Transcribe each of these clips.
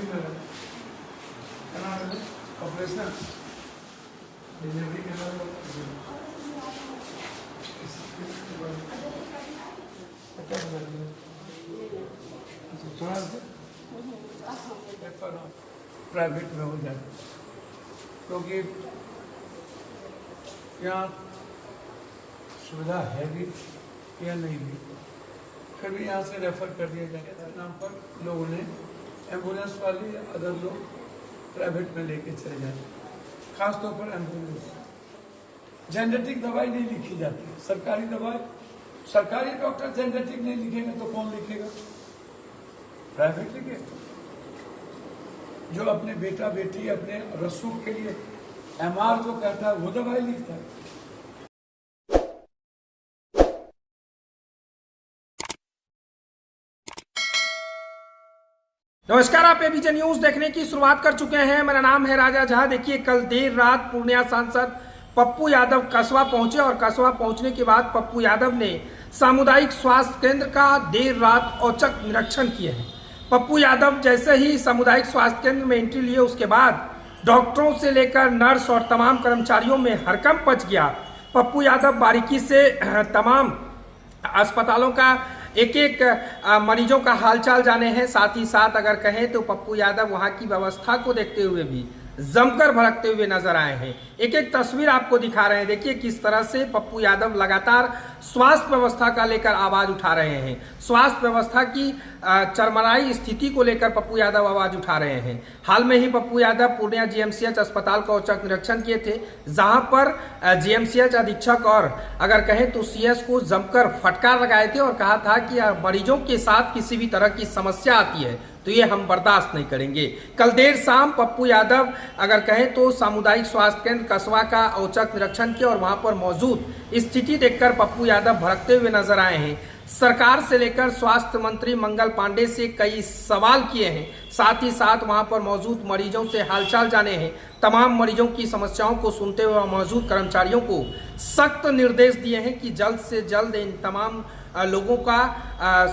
Delivery में operation delivery के private में हो जाए, क्योंकि यहाँ सुविधा है भी या नहीं भी, फिर भी यहाँ से रेफर कर दिया जाएगा। नाम पर लोगों ने एम्बुलेंस वाले या अदर लोग प्राइवेट में लेके चले जाते, खासतौर पर एम्बुलेंस। जेनेटिक दवाई नहीं लिखी जाती, सरकारी दवाई, सरकारी डॉक्टर जेनेटिक नहीं लिखेंगे तो कौन लिखेगा? प्राइवेट लिखेगा। जो अपने बेटा बेटी अपने रसूख के लिए एमआर जो कहता है वो दवाई लिखता है। नमस्कार, आप एबीजे न्यूज देखने की शुरुआत कर चुके हैं। मेरा नाम है राजा झा। देखिए, कल देर रात पूर्णिया सांसद पप्पू यादव कसबा पहुंचे और कसबा पहुंचने के बाद पप्पू यादव ने सामुदायिक स्वास्थ्य केंद्र का देर रात औचक निरीक्षण किए हैं। पप्पू यादव जैसे ही सामुदायिक स्वास्थ्य केंद्र में एंट्री लिए, उसके बाद डॉक्टरों से लेकर नर्स और तमाम कर्मचारियों में हड़कंप मच गया। पप्पू यादव बारीकी से तमाम अस्पतालों का एक एक मरीजों का हालचाल जाने हैं। साथ ही साथ अगर कहें तो पप्पू यादव वहां की व्यवस्था को देखते हुए भी जमकर भड़कते हुए नजर आए हैं। एक एक तस्वीर आपको दिखा रहे हैं। देखिए किस तरह से पप्पू यादव लगातार स्वास्थ्य व्यवस्था का लेकर आवाज उठा रहे हैं। स्वास्थ्य व्यवस्था की चरमराई स्थिति को लेकर पप्पू यादव आवाज उठा रहे हैं। हाल में ही पप्पू यादव पूर्णिया जीएमसीएच अस्पताल का औचक निरीक्षण किए थे, जहां पर जीएमसीएच अधीक्षक और अगर कहें तो सीएस को जमकर फटकार लगाए थे और कहा था कि मरीजों के साथ किसी भी तरह की समस्या आती है तो ये हम बर्दाश्त नहीं करेंगे। कल देर शाम पप्पू यादव अगर कहें तो सामुदायिक स्वास्थ्य केंद्र कसबा का औचक निरीक्षण किया और वहां पर मौजूद स्थिति देखकर पप्पू यादव भड़कते हुए नजर आए हैं। सरकार से लेकर स्वास्थ्य मंत्री मंगल पांडे से कई सवाल किए हैं। साथ ही साथ वहां पर मौजूद मरीजों से हालचाल जाने हैं। तमाम मरीजों की समस्याओं को सुनते हुए मौजूद कर्मचारियों को सख्त निर्देश दिए हैं कि जल्द से जल्द इन तमाम लोगों का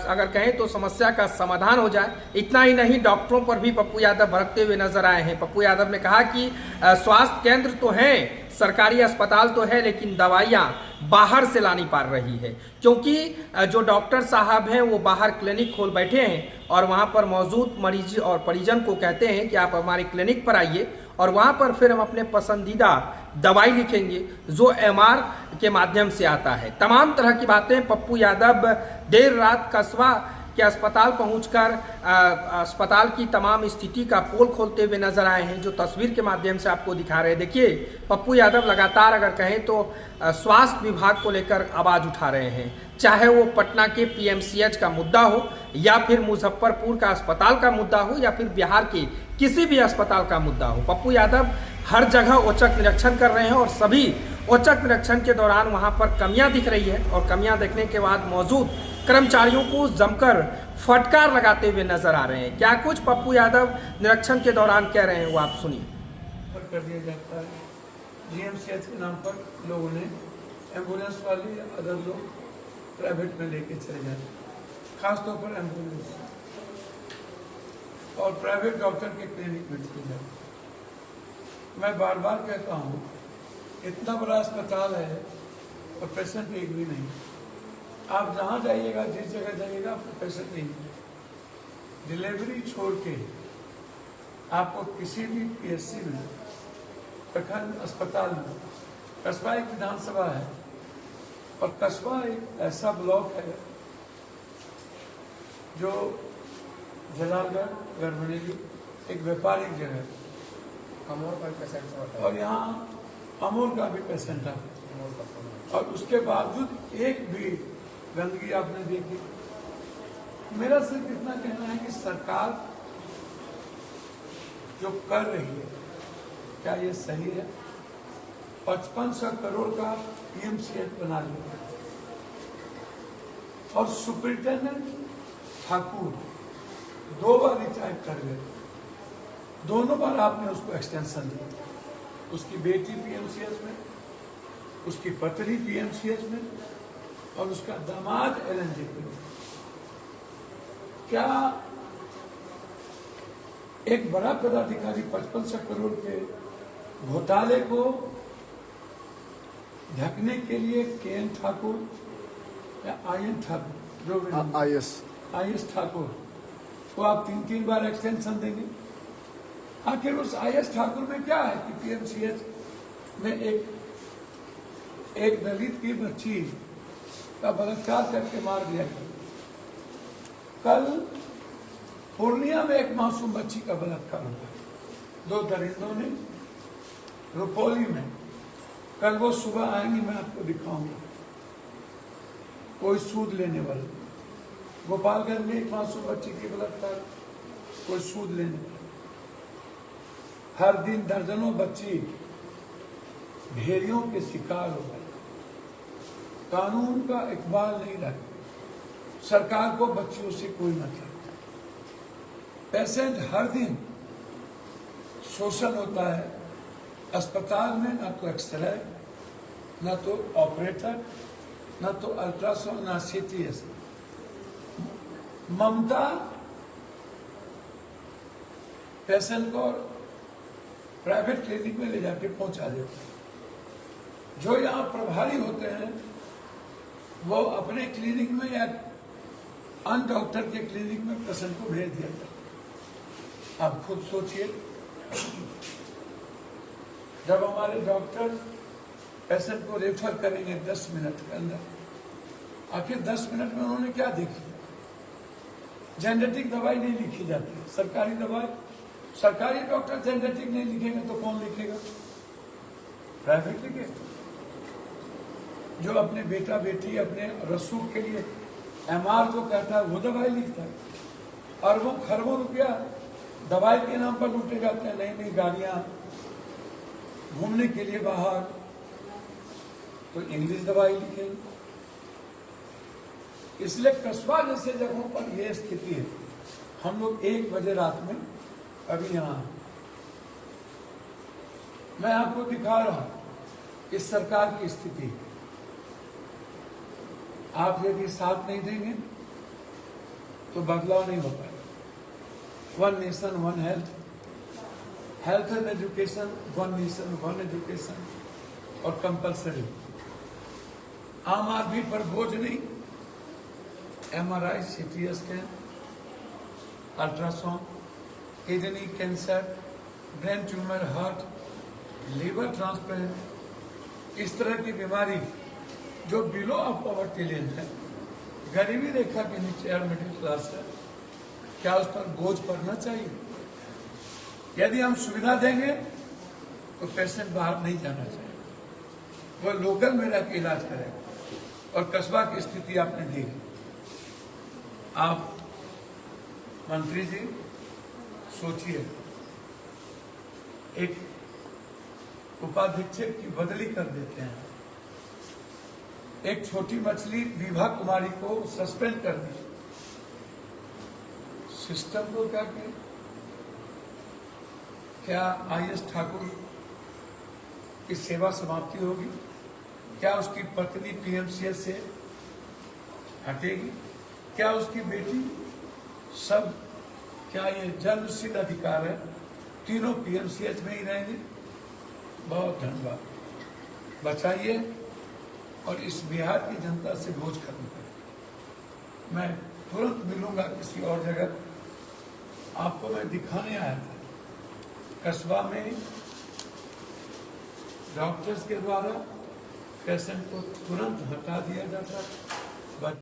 अगर कहें तो समस्या का समाधान हो जाए। इतना ही नहीं, डॉक्टरों पर भी पप्पू यादव भड़कते हुए नजर आए हैं। पप्पू यादव ने कहा कि स्वास्थ्य केंद्र तो हैं, सरकारी अस्पताल तो है, लेकिन दवाइयां बाहर से लानी पड़ रही है, क्योंकि जो डॉक्टर साहब हैं वो बाहर क्लिनिक खोल बैठे हैं और वहां पर मौजूद मरीज और परिजन को कहते हैं कि आप हमारे क्लिनिक पर आइए और वहां पर फिर हम अपने पसंदीदा दवाई लिखेंगे जो एमआर के माध्यम से आता है। तमाम तरह की बातें पप्पू यादव देर रात कसबा के अस्पताल पहुंचकर अस्पताल की तमाम स्थिति का पोल खोलते हुए नजर आए हैं, जो तस्वीर के माध्यम से आपको दिखा रहे हैं। देखिए, पप्पू यादव लगातार अगर कहें तो स्वास्थ्य विभाग को लेकर आवाज उठा रहे हैं, चाहे वो पटना के पीएमसीएच का मुद्दा हो या फिर मुजफ्फरपुर का अस्पताल का मुद्दा हो या फिर बिहार के किसी भी अस्पताल का मुद्दा हो। पप्पू यादव हर जगह औचक निरीक्षण कर रहे हैं और सभी औचक निरीक्षण के दौरान वहां पर कमियां दिख रही है और कमियां देखने के बाद मौजूद कर्मचारियों को जमकर फटकार लगाते हुए नजर आ रहे हैं। क्या कुछ पप्पू यादव निरीक्षण के दौरान कह रहे हैं वो आप सुनिए। कर दिया जाता है जीएमसीएच के नाम पर लोगों ने एम्बुलेंस वाले या अदर लोग प्राइवेट में लेके चले जाते, खासतौर पर एम्बुलेंस और प्राइवेट डॉक्टर के क्लिनिक में चले जाते। मैं बार बार कहता हूँ, इतना बड़ा अस्पताल है और पेशेंट एक भी नहीं। आप जहाँ जाइएगा, जिस जगह जाइएगा, आपको पेशेंट नहीं मिलेगा। डिलीवरी छोड़ के आपको किसी भी पीएचसी में, प्रखंड अस्पताल में, कस्बा एक विधानसभा है और कस्बा एक ऐसा ब्लॉक है जो जलालगढ़ गढ़बरेली एक व्यापारिक जगह है। अमोर का पेशेंट होता है और यहाँ अमोर का भी पेशेंट आता है और उसके बावजूद एक भी गंदगी आपने देखी। मेरा सिर्फ इतना कहना है कि सरकार जो कर रही है क्या ये सही है? 5500 करोड़ का पीएमसीएच बना लिया और सुपरिटेंडेंट ठाकुर 2 बार रिटायर कर गए, दोनों बार आपने उसको एक्सटेंशन दिया। उसकी बेटी पीएमसीएच में, उसकी पत्नी पीएमसीएच में और उसका दामाद एलएनजे में। क्या एक बड़ा पदाधिकारी 55 करोड़ के घोटाले को ढकने के लिए के.एन. ठाकुर या आई.एन. ठाकुर जो भी आई.एस. ठाकुर को आप 3 बार एक्सटेंशन देंगे। आखिर उस आई.एस. ठाकुर में क्या है कि पीएमसीएच में एक दलित की बच्ची का बलात्कार करके मार दिया गया। कल पूर्णिया में एक मासूम बच्ची का बलात्कार हुआ 2 दरिंदों ने रुपौली में। कल वो सुबह आएंगी, मैं आपको दिखाऊंगा कोई सूद लेने वाला। गोपालगंज में एक मासूम बच्ची की बलात्कार, कोई सूद लेने वाला। हर दिन दर्जनों बच्ची भेड़ियों के शिकार हो गए। कानून का इकबाल नहीं रहा। सरकार को बच्चियों से कोई मतलब। पेशेंट हर दिन शोषण होता है अस्पताल में, ना तो एक्सरे, ना तो ऑपरेटर, ना तो अल्ट्रासाउंड, ना सीटीएस। ममता पेशेंट को प्राइवेट क्लिनिक में ले जाके पहुंचा देते हैं। जो यहाँ प्रभारी होते हैं वो अपने क्लिनिक में या अन्य डॉक्टर के क्लिनिक में पेशेंट को भेज दिया जाता है। आप खुद सोचिए, जब हमारे डॉक्टर पेशेंट को रेफर करेंगे 10 मिनट के अंदर, आखिर 10 मिनट में उन्होंने क्या देखा? जेनेटिक दवाई नहीं लिखी जाती। सरकारी दवाई, सरकारी डॉक्टर जेनेटिक नहीं लिखेंगे तो कौन लिखेगा? प्राइवेट लिखेगा। जो अपने बेटा बेटी अपने रसूख के लिए एमआर जो कहता है वो दवाई लिखता है। अरबों खरबों रुपया दवाई के नाम पर लूटे जाते हैं। नई नई गाड़ियां, घूमने के लिए बाहर, तो इंग्लिश दवाई लिखेंगे। इसलिए कस्बा जैसे जगहों पर यह स्थिति है। हम लोग 1 बजे रात में अभी यहाँ, मैं आपको दिखा रहा हूं इस सरकार की स्थिति। आप यदि साथ नहीं देंगे तो बदलाव नहीं हो पाएगा। 1 nation 1 health, health and education, 1 nation 1 education और कंपलसरी। आम आदमी पर बोझ नहीं। MRI, CT scan, ultrasound, kidney cancer, brain tumour, heart, liver transplant, इस तरह की बीमारी जो बिलो ऑफ पॉवर्टी लेन है, गरीबी रेखा के नीचे और मिडिल क्लास है, क्या उस पर बोझ पड़ना चाहिए? यदि हम सुविधा देंगे तो पेशेंट बाहर नहीं जाना चाहिए, वो लोकल में रह के इलाज करेगा। और कस्बा की स्थिति आपने देखी। आप मंत्री जी सोचिए, एक उपाधीक्षक की बदली कर देते हैं, एक छोटी मछली विभा कुमारी को सस्पेंड कर दी। सिस्टम को क्या किया? क्या आई.एस. ठाकुर की सेवा समाप्ति होगी? क्या उसकी पत्नी पीएमसीएच से हटेगी? क्या उसकी बेटी? सब क्या ये जन्मसिद्ध अधिकार है? तीनों पीएमसीएच में ही रहेंगे। बहुत धन्यवाद। बचाइए और इस बिहार की जनता से बोझ खत्म करें। मैं तुरंत मिलूंगा किसी और जगह। आपको मैं दिखाने आया था कस्बा में डॉक्टर्स के द्वारा पेशेंट को तुरंत हटा दिया जाता है।